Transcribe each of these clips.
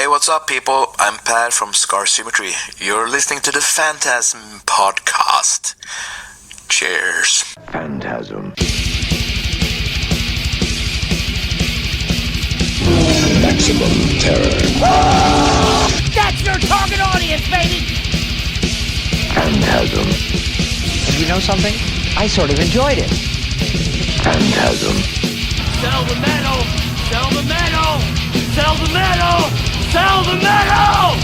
what's up, people? I'm Per from Scar Symmetry. You're listening to the FANTASM Podcast. Cheers. Phantasm. Maximum terror. That's your target audience, baby! Phantasm. And you know something? I sort of enjoyed it. Phantasm. Sell the metal! Sell the metal! Sell the metal! Sell the metal!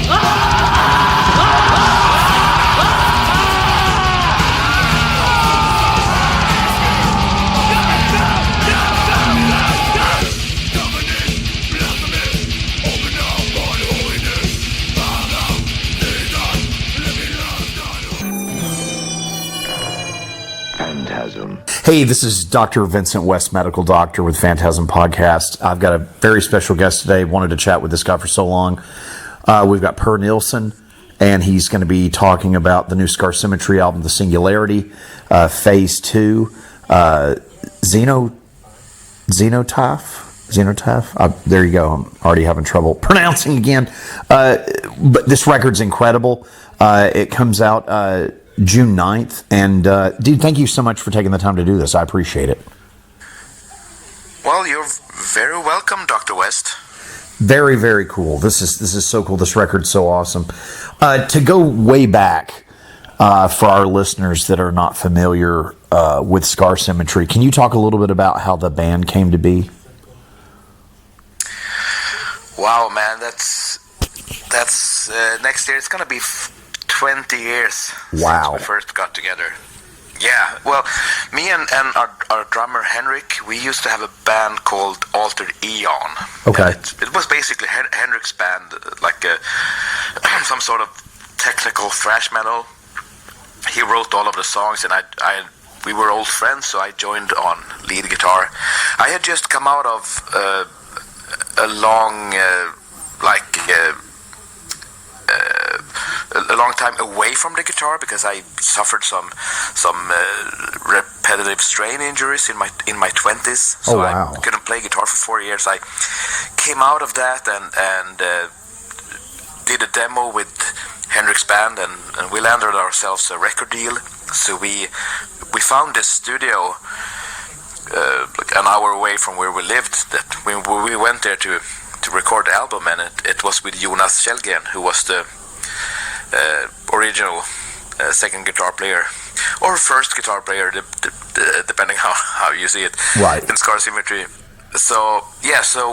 Phantasm. Hey, this is Dr. Vincent West, medical doctor with FANTASM Podcast. I've got a very special guest today. Wanted to chat with this guy for so long. We've got Per Nilsson, and he's going to be talking about the new Scar Symmetry album, The Singularity, Phase 2, Xenotaph. There you go. I'm already having trouble pronouncing again. But this record's incredible. It comes out June 9th. And, dude, thank you so much for taking the time to do this. I appreciate it. Well, you're very welcome, Dr. West. Very, very cool. This is so cool. This record's so awesome. To go way back, for our listeners that are not familiar with Scar Symmetry, can you talk a little bit about how the band came to be? Wow, man, that's next year. It's gonna be 20 years Wow. since we first got together. Yeah, well, me and our drummer Henrik, we used to have a band called Altered Eon. Okay. It was basically Henrik's band, like some sort of technical thrash metal. He wrote all of the songs, and we were old friends, so I joined on lead guitar. I had just come out of a long time away from the guitar because I suffered some repetitive strain injuries in my 20s. So Oh, wow. I couldn't play guitar for 4 years. I came out of that and did a demo with Henrik's band, and we landed ourselves a record deal. So we found this studio like an hour away from where we lived. That we went there to record the album, and it was with Jonas Kjellgren, who was the original second guitar player or first guitar player, depending how you see it, Right. in Scar Symmetry. So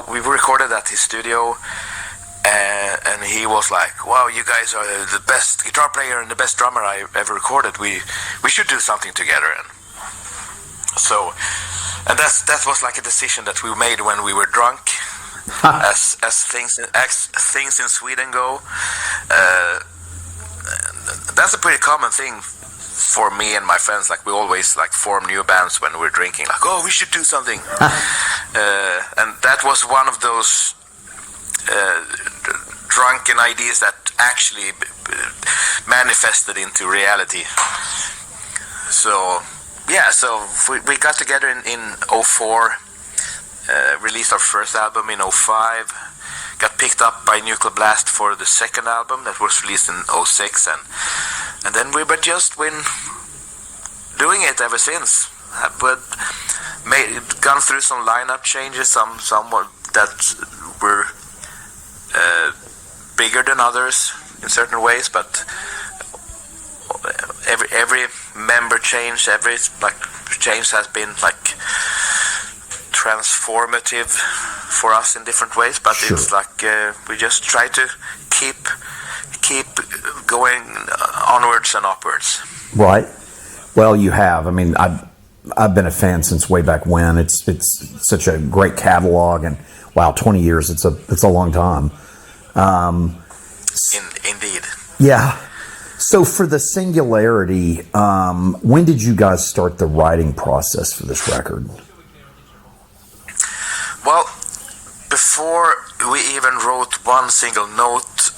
we recorded at his studio, and he was like, "Wow, you guys are the best guitar player and the best drummer I ever recorded. We should do something together." And that was like a decision that we made when we were drunk. as things in Sweden go, that's a pretty common thing for me and my friends. Like, we always form new bands when we're drinking. Like, oh, we should do something, and that was one of those drunken ideas that actually manifested into reality. So we got together in 2004. Released our first album in 2005, got picked up by Nuclear Blast for the second album that was released in 2006, and then we've just been doing it ever since. But gone through some lineup changes, some that were bigger than others in certain ways, but every member change, every change has been transformative for us in different ways, but Sure. It's we just try to keep going onwards and upwards. Right. Well, you have. I mean, I've been a fan since way back when. It's such a great catalog, and wow, 20 years. It's a long time. Indeed. Yeah. So for the Singularity, when did you guys start the writing process for this record? Well, before we even wrote one single note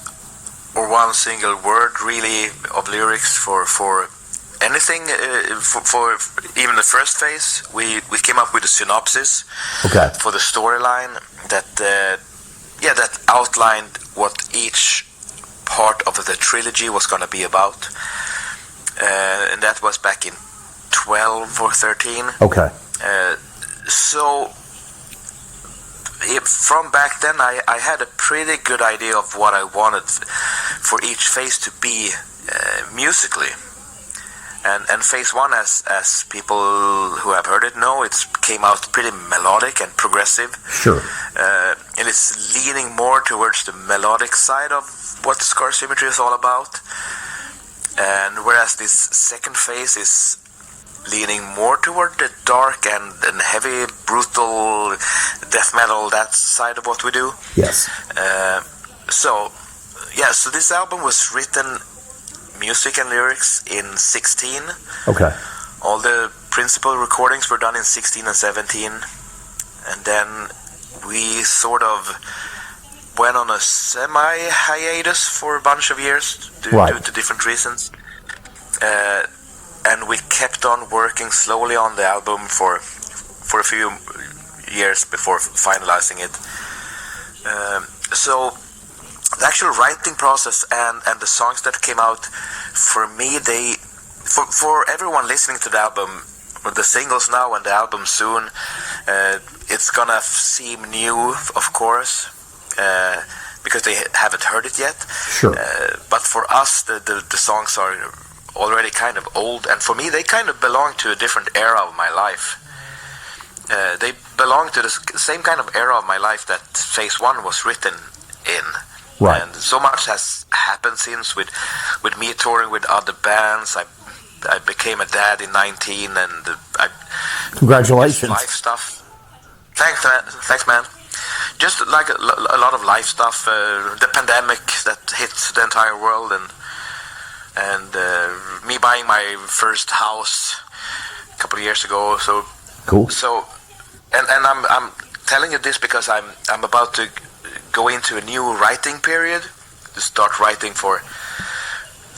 or one single word really of lyrics for anything, for even the first phase, we came up with a synopsis Okay. for the storyline that outlined what each part of the trilogy was going to be about. And that was back in 12 or 13. Okay. So from back then, I had a pretty good idea of what I wanted for each phase to be musically. And phase 1, as people who have heard it know, it came out pretty melodic and progressive. Sure. And it's leaning more towards the melodic side of what Scar Symmetry is all about. And whereas this second phase is leaning more toward the dark and heavy, brutal death metal, that side of what we do. Yes. So this album was written, music and lyrics, in 16. Okay. All the principal recordings were done in 16 and 17. And then we sort of went on a semi-hiatus for a bunch of years due to different reasons. And we kept on working slowly on the album for a few years before finalizing it. So the actual writing process and the songs that came out, for me, for everyone listening to the album, the singles now and the album soon, it's gonna seem new, of course, because they haven't heard it yet. Sure. But for us, the songs are already kind of old, and for me, they kind of belong to a different era of my life. They belong to the same kind of era of my life that phase 1 was written in. Right. And so much has happened since with me touring with other bands. I became a dad in 19, and Congratulations. Life stuff. Thanks, man. Just like a lot of life stuff. The pandemic that hit the entire world, and me buying my first house a couple of years ago. So cool. So, and I'm telling you this because I'm about to go into a new writing period, to start writing for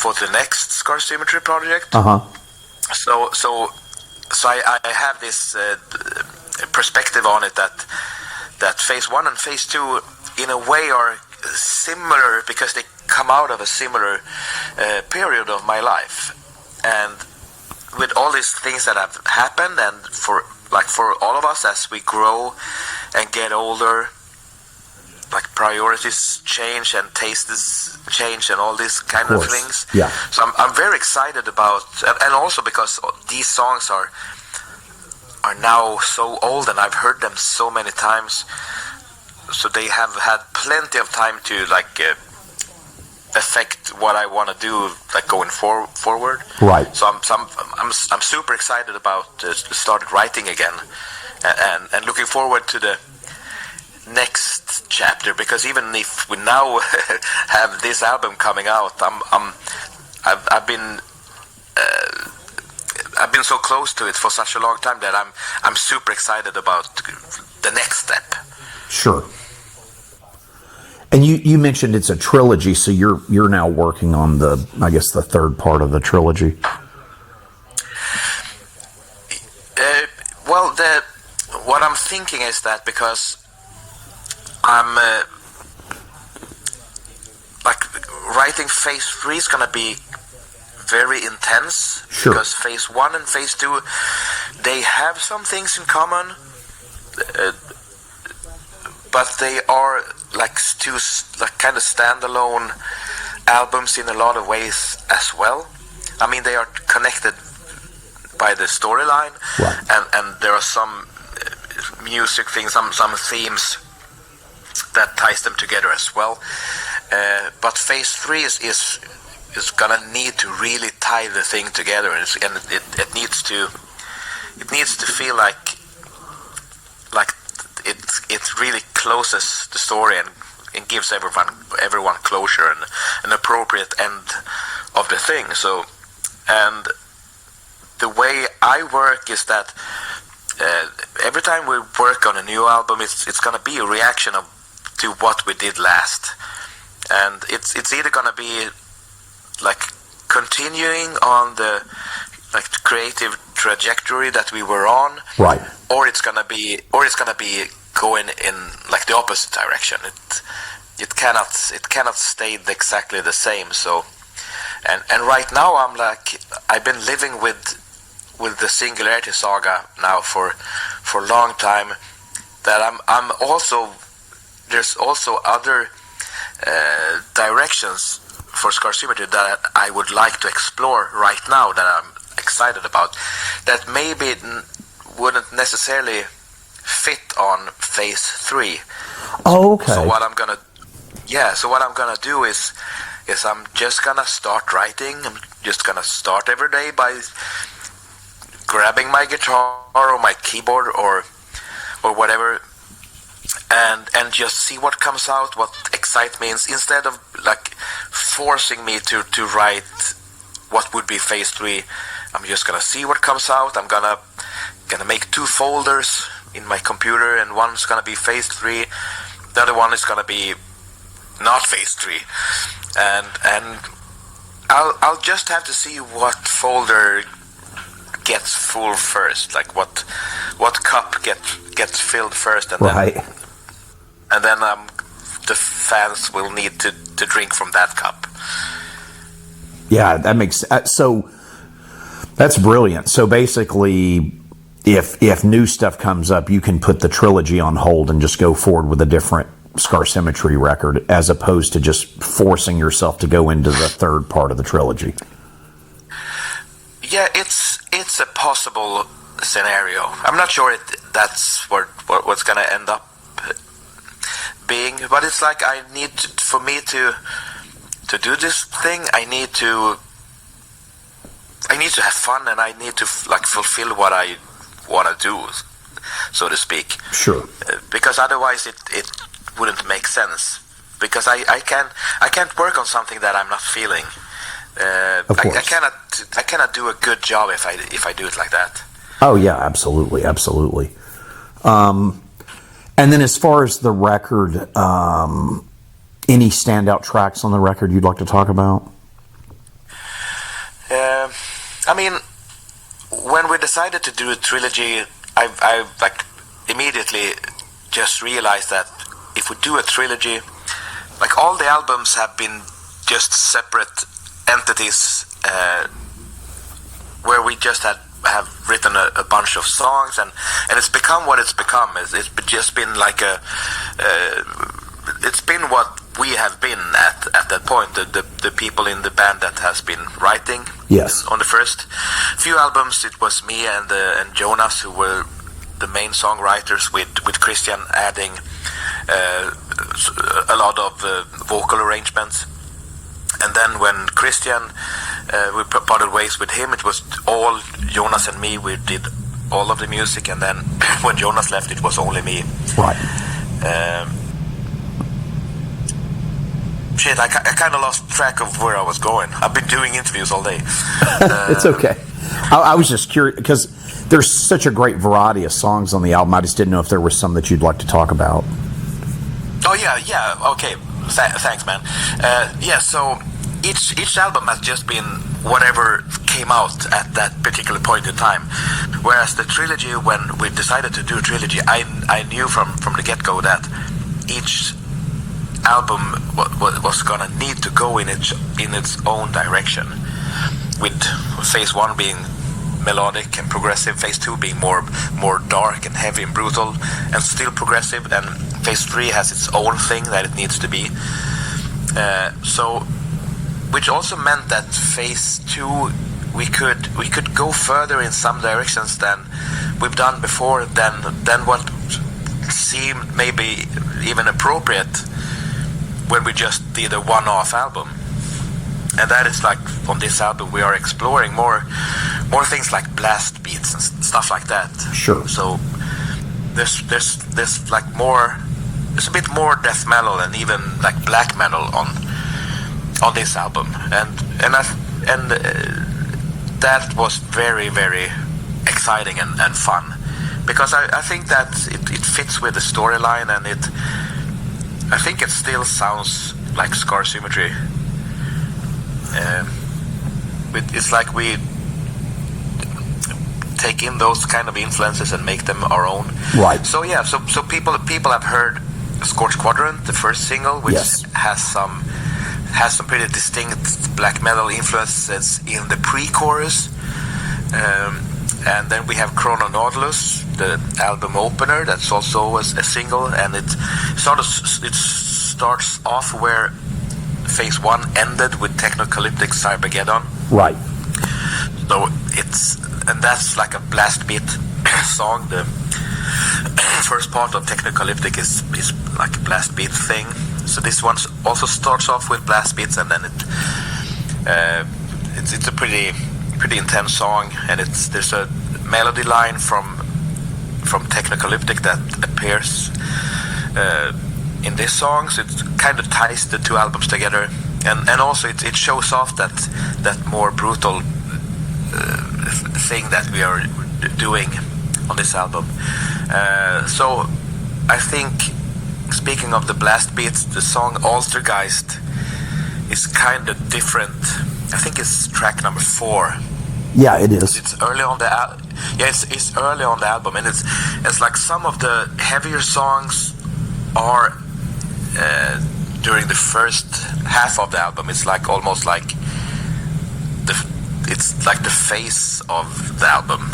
the next Scar Symmetry project. So I have this perspective on it that phase 1 and phase 2 in a way are similar because they come out of a similar period of my life. And with all these things that have happened, and for all of us as we grow and get older, like priorities change and tastes change and all these kind of things. Yeah. So I'm very excited about, and also because these songs are now so old and I've heard them so many times, so they have had plenty of time to affect what I want to do, like going forward. Right. So I'm super excited about started writing again, and looking forward to the next chapter, because even if we now have this album coming out, I've been so close to it for such a long time that I'm super excited about the next step. Sure. And you mentioned it's a trilogy, so you're now working on the third part of the trilogy. Well, what I'm thinking is that because I'm writing phase 3 is gonna be very intense. Sure. Because phase 1 and phase 2, they have some things in common, but they are two kind of standalone albums in a lot of ways as well. I mean, they are connected by the storyline, right. and there are some music things, some themes that ties them together as well. But phase 3 is gonna need to really tie the thing together, and it needs to feel like it really closes the story and gives everyone closure and an appropriate end of the thing. So, and the way I work is that every time we work on a new album, it's gonna be a reaction to what we did last, and it's either gonna be continuing on the creative trajectory that we were on, right? Or it's gonna be going in the opposite direction. it cannot stay exactly the same. So, and right now I've been living with the Singularity saga now for a long time. That I'm also, there's also other directions for Scar Symmetry that I would like to explore right now, that I'm excited about, that maybe wouldn't necessarily fit on phase 3. Oh, okay. So what I'm gonna do is I'm just gonna start writing. I'm just gonna start every day by grabbing my guitar or my keyboard or whatever, and just see what comes out, what excites me, instead of like forcing me to write what would be phase 3. I'm just gonna see what comes out. I'm gonna make 2 folders in my computer, and one's gonna be phase 3, the other one is gonna be not phase 3, and I'll just have to see what folder gets full first, like what cup gets filled first, and right. then the fans will need to drink from that cup. Yeah, that makes so. That's brilliant. So basically, if new stuff comes up, you can put the trilogy on hold and just go forward with a different Scar Symmetry record, as opposed to just forcing yourself to go into the third part of the trilogy. Yeah, it's a possible scenario. I'm not sure that's what's going to end up being, but it's like for me to do this thing, I need to have fun, and I need to like fulfill what I want to do, so to speak. Sure. Because otherwise it wouldn't make sense. Because I can't work on something that I'm not feeling. Of course. I cannot do a good job if I do it like that. Oh yeah, absolutely. And then as far as the record, any standout tracks on the record you'd like to talk about? I mean, when we decided to do a trilogy, I like immediately just realized that if we do a trilogy, like all the albums have been just separate entities, where we just have written a bunch of songs, and it's become what it's become. It's just been like it's been what we have been at that point, the people in the band that has been writing. Yes. On the first few albums, it was me and Jonas who were the main songwriters, with Christian adding a lot of vocal arrangements. And then when Christian, we parted ways with him, it was all Jonas and me. We did all of the music, and then when Jonas left, it was only me. Right. Shit, I kind of lost track of where I was going. I've been doing interviews all day. It's okay. I was just curious, because there's such a great variety of songs on the album. I just didn't know if there was some that you'd like to talk about. Oh, yeah, okay. Thanks, man. Yeah, so each album has just been whatever came out at that particular point in time. Whereas the trilogy, when we decided to do a trilogy, I knew from the get-go that each album was gonna need to go in its own direction, with phase 1 being melodic and progressive, phase 2 being more dark and heavy and brutal and still progressive, and phase 3 has its own thing that it needs to be. So, which also meant that phase 2 we could go further in some directions than we've done before, than what seemed maybe even appropriate when we just did a one-off album. And that is like, on this album we are exploring more things like blast beats and stuff like that. Sure. So there's like more, there's a bit more death metal and even like black metal on this album, and that was very, very exciting and fun, because I think that it fits with the storyline, and I think it still sounds like Scar Symmetry. It's like we take in those kind of influences and make them our own. Right. So yeah, so people have heard Scorch Quadrant, the first single, which Yes. has some pretty distinct black metal influences in the pre-chorus. And then we have Chrono Nautilus, the album opener, that's also a single, and it starts off where phase 1 ended with Technocalyptic Cybergeddon. Right. So that's like a blast beat song. The first part of Technocalyptic is like a blast beat thing. So this one also starts off with blast beats, and then it's a pretty intense song, and there's a melody line from Technocalyptic that appears in this song, so it kind of ties the two albums together, and also it shows off that more brutal thing that we are doing on this album. So I think, speaking of the blast beats, the song Altergeist is kind of different. I think it's track number 4. Yeah, it is. It's early on the it's early on the album, and it's like some of the heavier songs are during the first half of the album. It's like almost like it's like the face of the album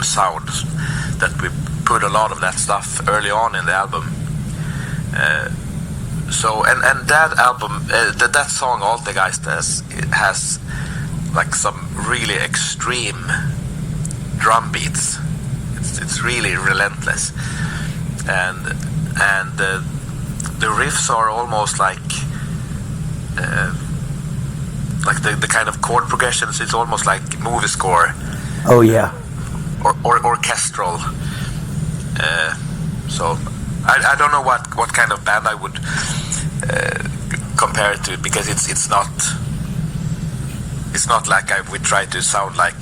sound, that we put a lot of that stuff early on in the album. So and that album, that song Altergeist has like some really extreme drum beats. It's really relentless, and the riffs are almost like the kind of chord progressions. It's almost like movie score. Oh yeah. Or orchestral. So I don't know what kind of band I would compare it to, because it's not like I would try to sound like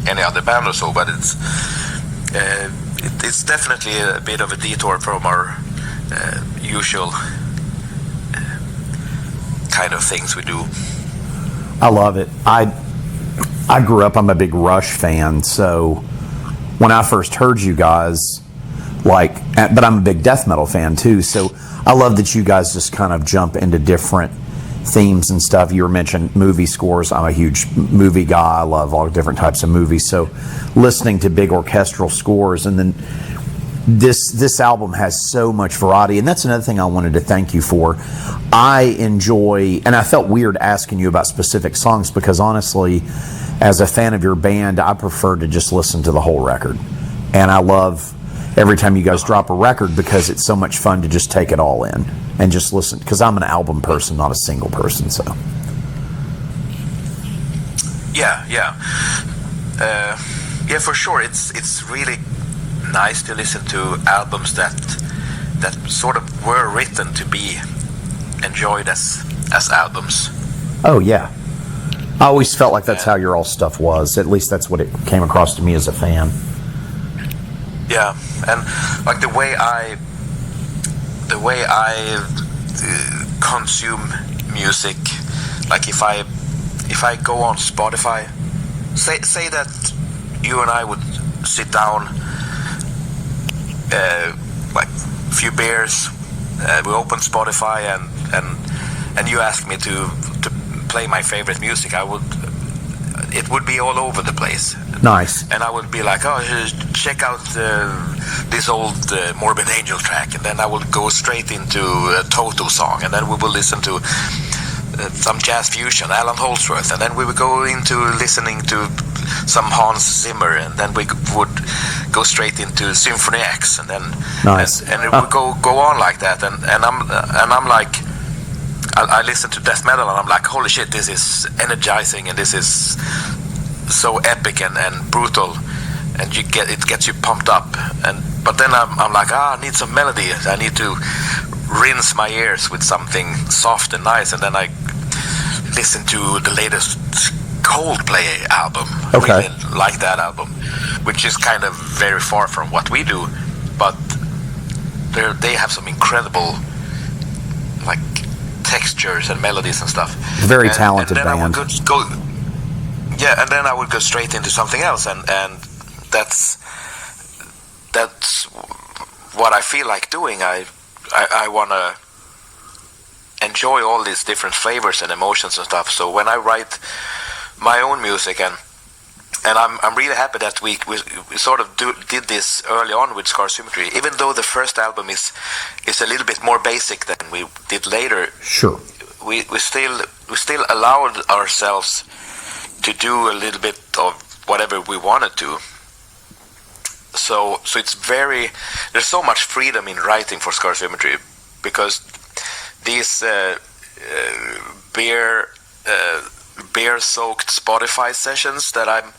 any other band or so, but it's definitely a bit of a detour from our usual kind of things we do. I love it. I grew up, I'm a big Rush fan, so when I first heard you guys, but I'm a big death metal fan too, so I love that you guys just kind of jump into different themes and stuff. You were mentioning movie scores. I'm a huge movie guy. I love all different types of movies, so listening to big orchestral scores, and then this album has so much variety, and that's another thing I wanted to thank you for. I enjoy, and I felt weird asking you about specific songs, because honestly, as a fan of your band, I prefer to just listen to the whole record, and I love every time you guys drop a record, because it's so much fun to just take it all in and just listen, because I'm an album person, not a single person. So yeah, for sure. It's really nice to listen to albums that sort of were written to be enjoyed as albums. Oh yeah, I always felt like that's how your all stuff was. At least that's what it came across to me as a fan. Yeah, and like the way I consume music, like if I go on Spotify, say that you and I would sit down, like a few beers, we open Spotify, and you ask me to play my favorite music, it would be all over the place. Nice. And I would be like, oh, check out this old Morbid Angel track, and then I will go straight into a Toto song, and then we will listen to some jazz fusion, Alan Holdsworth, and then we would go into listening to some Hans Zimmer, and then we would go straight into Symphony X, and then nice. and it would go on like that, and I'm like, I listen to death metal, and I'm like, holy shit, this is energizing, and this is so epic and brutal, and it gets you pumped up, but then I'm like, I need some melody, I need to rinse my ears with something soft and nice, and then I listen to the latest Coldplay album. Okay. I really like that album, which is kind of very far from what we do, but they have some incredible like textures and melodies and stuff. Very talented and then band. And then I would go straight into something else, and that's what I feel like doing. I want to enjoy all these different flavors and emotions and stuff. So when I write my own music, and I'm really happy that we sort of did this early on with Scar Symmetry, even though the first album is a little bit more basic than we did later. Sure. We still allowed ourselves to do a little bit of whatever we wanted to. So it's there's so much freedom in writing for Scar Symmetry, because these beer-soaked Spotify sessions that I'm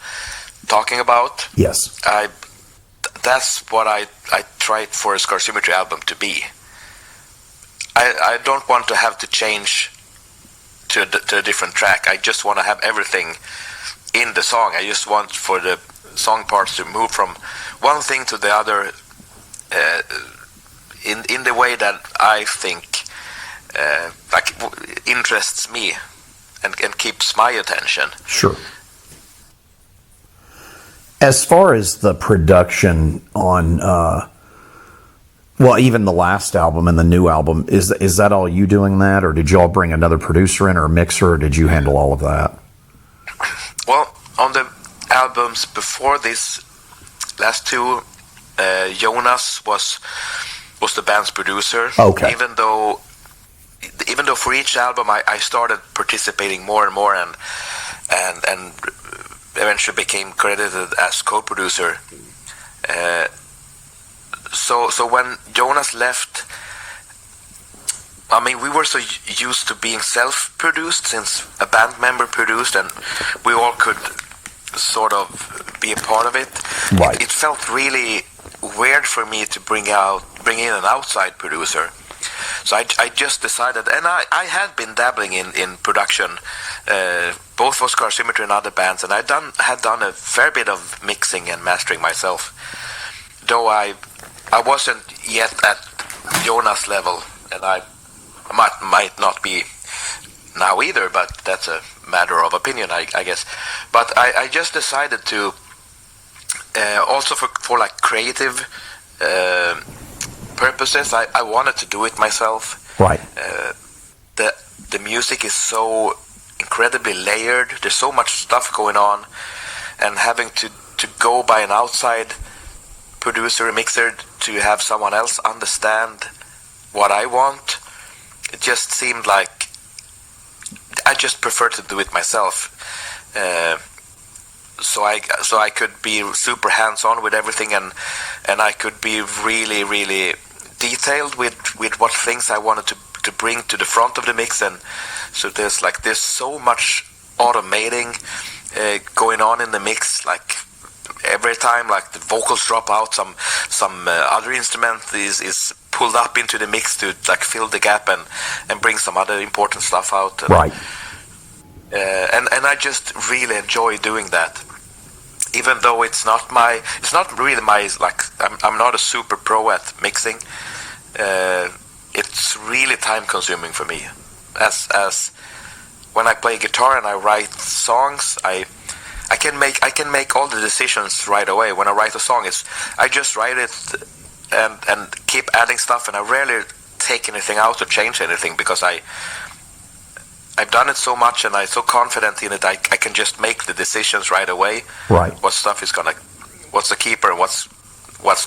talking about. Yes. That's what I tried for a Scar Symmetry album to be. I don't want to have to change to a different track. I just want to have everything in the song. I just want for the song parts to move from one thing to the other in the way that I think interests me and keeps my attention. Sure. As far as the production on, even the last album and the new album, is that all you doing that, or did you all bring another producer in or a mixer, or did you handle all of that? Well, on the albums before this last two, Jonas was the band's producer. Okay. Even though for each album I started participating more and more, and eventually became credited as co-producer. So when Jonas left, I mean, we were so used to being self-produced, since a band member produced, and we all could sort of be a part of it. Right. It felt really weird for me to bring in an outside producer. So I just decided, and I had been dabbling in production, both for Scar Symmetry and other bands, and had done a fair bit of mixing and mastering myself. Though I wasn't yet at Jonas level, and I might not be now either, but that's a matter of opinion, I guess. But I just decided to, also for like creative purposes, I wanted to do it myself. Right. The music is so incredibly layered. There's so much stuff going on, and having to go by an outside producer, a mixer, to have someone else understand what I want, it just seemed like I just prefer to do it myself. So I could be super hands-on with everything, and I could be really, really detailed with what things I wanted to bring to the front of the mix. And so there's so much automating going on in the mix. Like every time, like the vocals drop out, some other instrument is pulled up into the mix to like fill the gap and bring some other important stuff out. Right. And I just really enjoy doing that. Even though it's not really my, like, I'm not a super pro at mixing. It's really time consuming for me. As when I play guitar and I write songs, I can make all the decisions right away. When I write a song, I just write it and keep adding stuff, and I rarely take anything out or change anything, because I've done it so much and I'm so confident in it. I can just make the decisions right away. Right. What stuff is what's a keeper and what's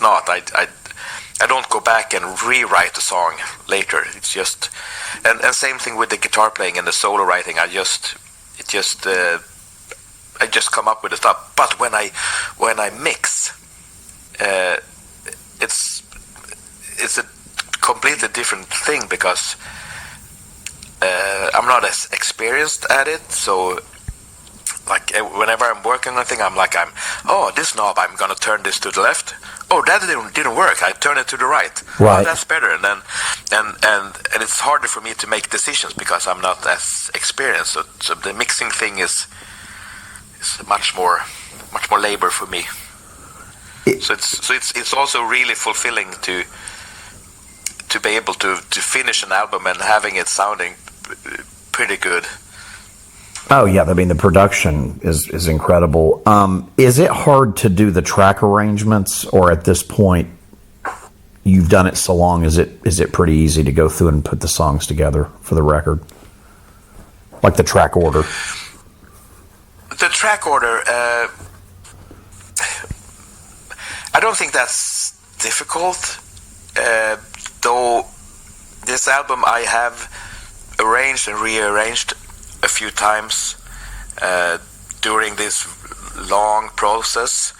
not. I don't go back and rewrite the song later. It's just, and same thing with the guitar playing and the solo writing. I just come up with the stuff. But when I mix, it's a completely different thing, because I'm not as experienced at it. So like whenever I'm working on a thing, this knob, I'm gonna turn this to the left. Oh, that didn't work. I turn it to the right. Right. Oh, that's better. And then and it's harder for me to make decisions because I'm not as experienced. So the mixing thing is much more labor for me. So it's also really fulfilling to be able to finish an album and having it sounding pretty good. Oh yeah, I mean the production is incredible. Is it hard to do the track arrangements, or at this point you've done it so long, is it pretty easy to go through and put the songs together for the record? Like the track order? The track order, I don't think that's difficult. Though this album I have arranged and rearranged a few times during this long process.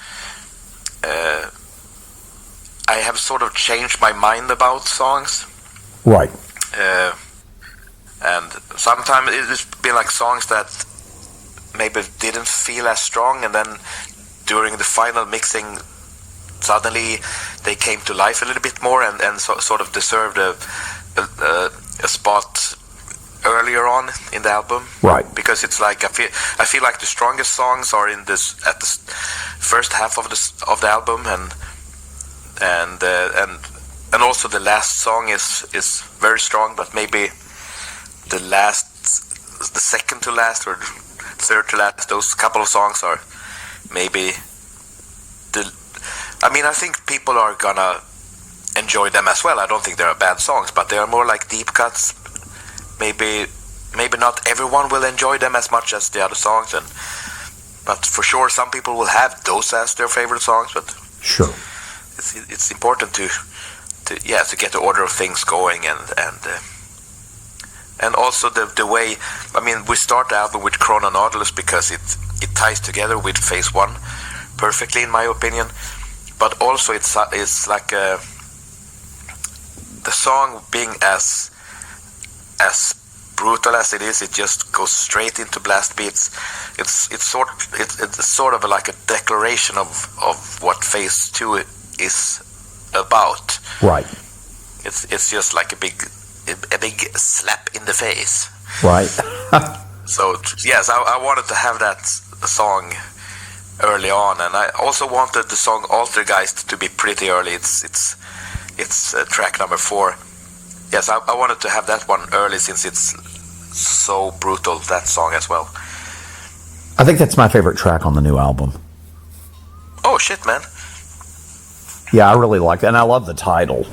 I have sort of changed my mind about songs. Right. And sometimes it's been like songs that maybe didn't feel as strong, and then during the final mixing, suddenly they came to life a little bit more and sort of deserved a spot earlier on in the album. Right. Because it's like I feel like the strongest songs are at the first half of the album, and also the last song is very strong, but maybe the second to last or third to last, those couple of songs are maybe I think people are gonna enjoy them as well. I don't think they are bad songs, but they are more like deep cuts. Maybe not everyone will enjoy them as much as the other songs, but for sure some people will have those as their favorite songs. But sure, it's important to get the order of things going, and also the way. We start the album with Chrono Nautilus because it ties together with Phase 1 perfectly, in my opinion. But also it's like the song being as brutal as it is, it just goes straight into blast beats. It's sort of like a declaration of what Phase 2 is about. Right. It's just like a big slap in the face. Right. So yes, I wanted to have that song early on, and I also wanted the song Altergeist to be pretty early. It's track number 4. Yes, I wanted to have that one early since it's so brutal, that song as well. I think that's my favorite track on the new album. Oh shit, man. Yeah, I really like that, and I love the title.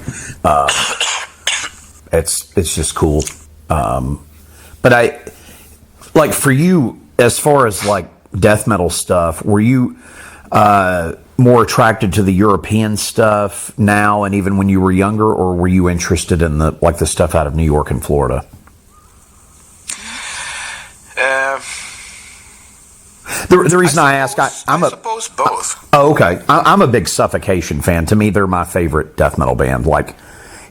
It's just cool. But I like, for you, as far as like death metal stuff, were you more attracted to the European stuff now and even when you were younger, or were you interested in the stuff out of New York and Florida? The reason I ask, I suppose both. Oh, okay. I'm a big Suffocation fan. To me, they're my favorite death metal band. Like,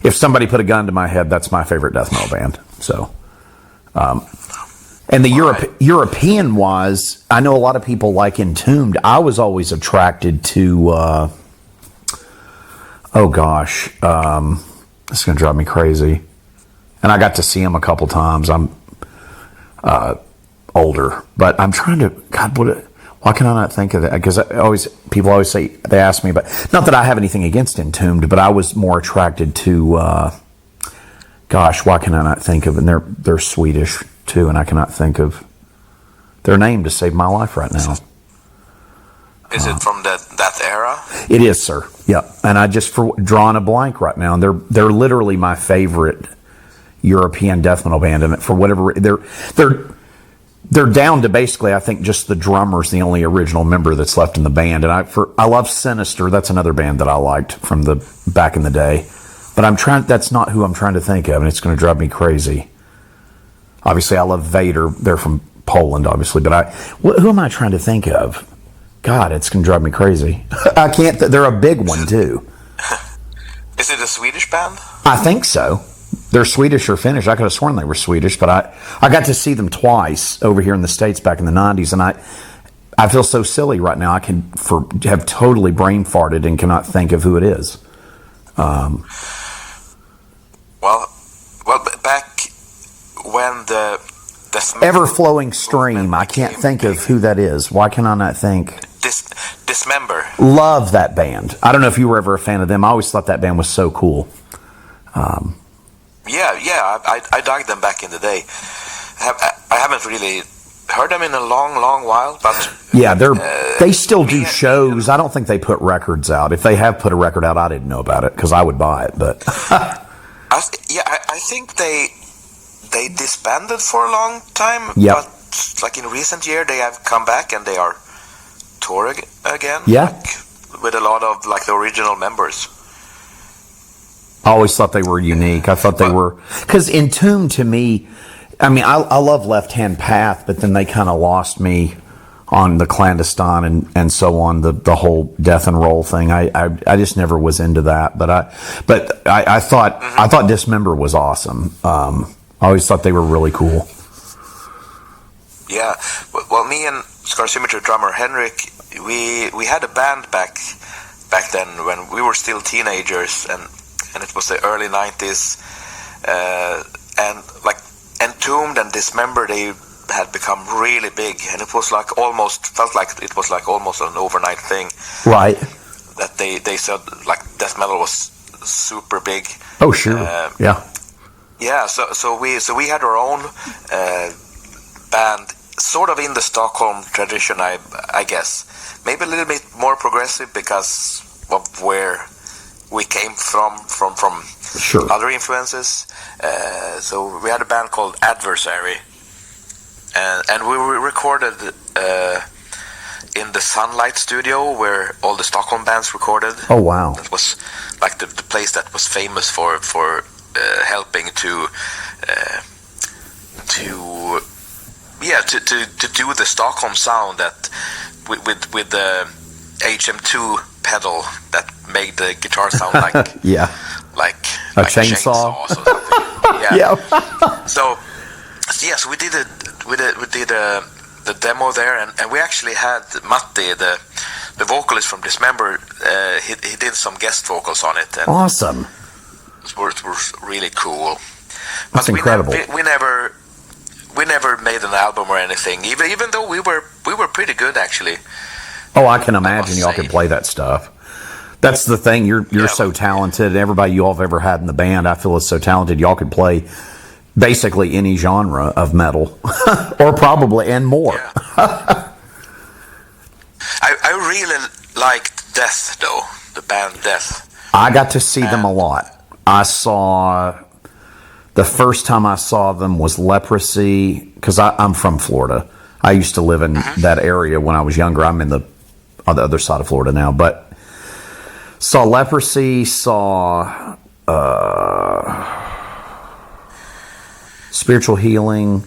if somebody put a gun to my head, that's my favorite death metal band. So, and the European wise, I know a lot of people like Entombed. I was always attracted to, it's going to drive me crazy. And I got to see them a couple times. I'm older, but I'm trying to, why can I not think of that? Because people always say, they ask me, but not that I have anything against Entombed, but I was more attracted to, why can I not think of, and they're Swedish too, and I cannot think of their name to save my life right now. Is it from that era? It is, sir. Yep. And I just drawing a blank right now, and they're literally my favorite European death metal band, and for whatever they're down to basically, I think, just the drummer's the only original member that's left in the band. And I love Sinister. That's another band that I liked from the back in the day. But that's not who I'm trying to think of, and it's going to drive me crazy. Obviously, I love Vader. They're from Poland, obviously. But who am I trying to think of? God, it's going to drive me crazy. I can't. They're a big one too. Is it a Swedish band? I think so. They're Swedish or Finnish. I could have sworn they were Swedish, but I got to see them twice over here in the States back in the 90s, and I feel so silly right now. I have totally brain farted and cannot think of who it is. Well, back when the Ever-Flowing Stream, I can't think of who that is. Why can I not think? Dismember. Love that band. I don't know if you were ever a fan of them. I always thought that band was so cool. Yeah, I dug them back in the day. I haven't really heard them in a long while, but yeah, they still do shows. I don't think they put records out. If they have put a record out, I didn't know about it because I would buy it. But I think they disbanded for a long time. Yep. But like in recent year, they have come back and they are touring again. Yeah. Like, with a lot of like the original members. I always thought they were unique. I thought they were, because Entombed to me, I mean, I love Left Hand Path, but then they kind of lost me on the Clandestine and so on, the whole death and roll thing. I just never was into that. But I thought Dismember was awesome. I always thought they were really cool. Yeah, well, me and Scar Symmetry drummer Henrik, we had a band back then when we were still teenagers, and it was the early 90s, and like Entombed and Dismember, they had become really big, and it was like almost an overnight thing. Right. That they said like death metal was super big. Oh sure. Yeah. Yeah. So we had our own band, sort of in the Stockholm tradition, I guess. Maybe a little bit more progressive because of where we came from Sure. other influences. So we had a band called Adversary, and we recorded in the Sunlight studio where all the Stockholm bands recorded. Oh wow. That was like the place that was famous for helping to do the Stockholm sound that with the HM2 pedal that made the guitar sound like like a chainsaw or something. Yeah. So yes, we did the demo there, and we actually had Matti, the vocalist from Dismember. He did some guest vocals on it. And awesome. It was really cool. That's but incredible. We never made an album or anything, even though we were pretty good actually. Oh, I can imagine y'all could play that stuff. That's the thing. You're so talented. Everybody you all have ever had in the band, I feel, is so talented. Y'all could play basically any genre of metal, or probably and more. Yeah. I really liked Death, though, the band Death. I got to see them a lot. The first time I saw them was Leprosy, because I'm from Florida. I used to live in that area when I was younger. I'm on the other side of Florida now, but saw Leprosy, saw Spiritual Healing,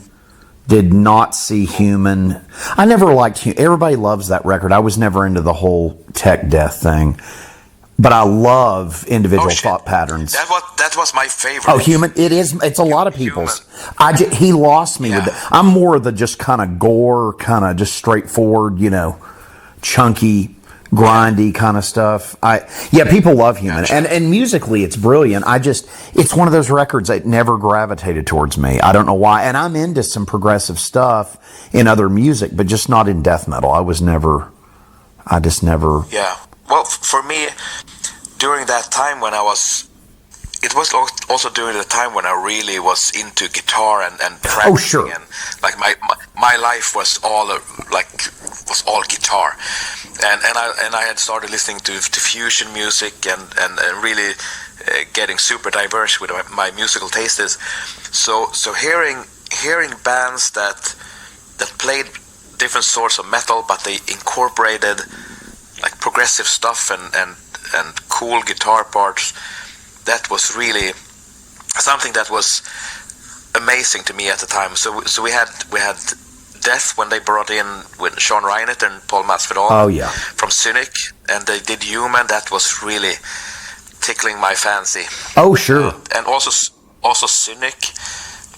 did not see Human. I never liked everybody loves that record. I was never into the whole tech death thing, but I love Individual Thought Patterns. That was my favorite. Oh, Human, it's a lot of people's. He lost me with it. I'm more of the just kind of gore, kind of just straightforward, chunky, grindy kind of stuff. People love Human, and musically it's brilliant. It's one of those records that never gravitated towards me. I don't know why. And I'm into some progressive stuff in other music, but just not in death metal. I just never. Yeah. Well, for me, during that time when it was also during the time when I really was into guitar and practicing. Oh, sure. And like my life was all guitar, and I had started listening to fusion music and really getting super diverse with my musical tastes. So hearing bands that played different sorts of metal, but they incorporated like progressive stuff and cool guitar parts. That was really something that was amazing to me at the time. So we had Death when they brought in with Sean Reinert and Paul Masvidal. Oh yeah, from Cynic, and they did Human. That was really tickling my fancy. Oh sure. And also Cynic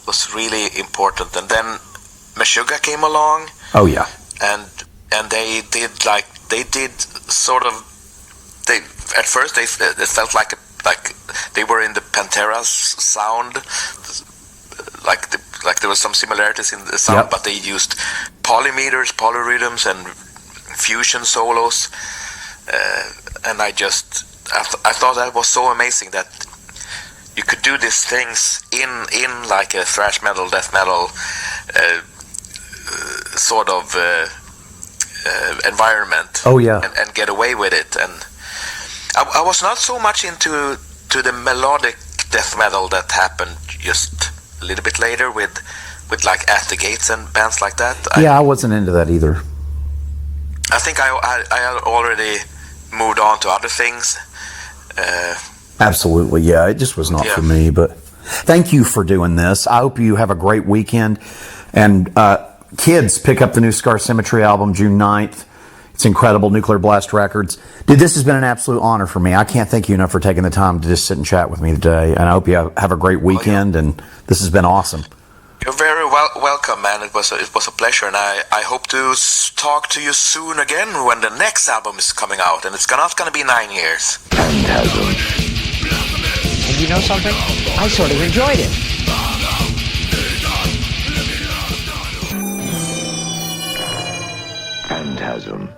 was really important. And then Meshuggah came along. Oh yeah. And they did sort of. At first it felt like they were in the Pantera's sound, like there was some similarities in the sound, but they used polymeters, polyrhythms, and fusion solos, and I thought that was so amazing that you could do these things in like a thrash metal, death metal sort of environment. Oh, yeah. And get away with it. And I was not so much into the melodic death metal that happened just a little bit later with like At the Gates and bands like that. I wasn't into that either. I think I had already moved on to other things. Absolutely, yeah. It just was not for me, but thank you for doing this. I hope you have a great weekend. And kids, pick up the new Scar Symmetry album June 9th. It's incredible. Nuclear Blast Records. Dude, this has been an absolute honor for me. I can't thank you enough for taking the time to just sit and chat with me today. And I hope you have a great weekend. And this has been awesome. You're very welcome, man. It was a pleasure, and I hope to talk to you soon again when the next album is coming out, and it's not going to be 9 years. Phantasm. And you know something? I sort of enjoyed it. Phantasm.